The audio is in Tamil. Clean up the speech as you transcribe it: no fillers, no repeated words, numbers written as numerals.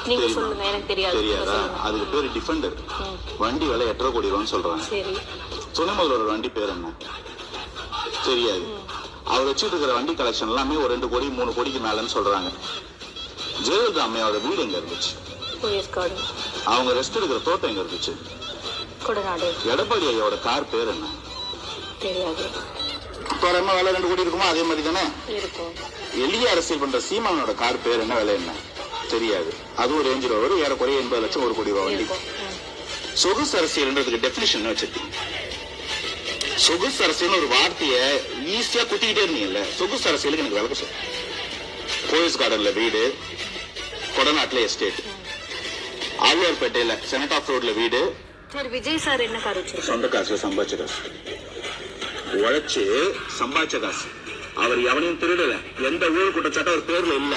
நீங்க சொல்லுங்க, எனக்கு தெரியாது. தெரியாதா? அதுக்கு பேரு டிஃபெண்டர். வண்டி விலை 8.5 கோடி ரூபான்னு சொல்றாங்க. சரி. துணை முதல்வர் வண்டி பேர் என்ன தெரியாது. அவர் வச்சுட்டு இருக்கிற வண்டி கலெக்ஷன் எல்லாமே ஒரு 2 கோடி 3 கோடிக்கு மேலன்னு சொல்றாங்க. ஜெயலலிதா அம்மையோட வீடு எங்க இருந்துச்சு? அவங்க ரெஸ்ட் எடுக்கிற தோட்டம் எங்க இருந்துச்சு? கொடநாடு. எடப்பாடி ஐயாவோட கார் பேர் என்ன தெரியாது. தோராயமா விலை 2 கோடி இருக்குமா? அதே மாதிரி தானே இருக்கும். எளிய அரசியல் பண்ற சீமானோட கார் பேர் என்ன, விலை என்ன தெரியாது. அது ஒரு ரேஞ்ச் ரோவர், ஏறக்குறைய 80 லட்சம் 1 கோடி ரூபாய் வண்டி. சொகுசு அரசியல்ன்றதுக்கு டெபினிஷன் வச்சிருக்கீங்க. சொகுசு அரசியல் ஒரு வார்த்தைய ஈஸியா குத்திக்கிட்டே இருந்தீங்கல்ல. சொகுசு அரசியலுக்கு எனக்கு விளக்க சொல்ல. போயஸ் கார்டன்ல வீடு, கொடநாட்டுல எஸ்டேட், ஆழ்வார்பேட்டையில செனட் ஆஃப் ரோட்ல வீடு. விஜய் சார் என்ன கார் வச்சிருக்காரு? சொந்த காசுல சம்பாதிச்ச காசு, உழைச்சு சம்பாதிச்ச காசு. அவர் எவனையும் திருடல. எந்த ஊழல் குற்றச்சாட்டும் அவர் பேர்ல இல்ல.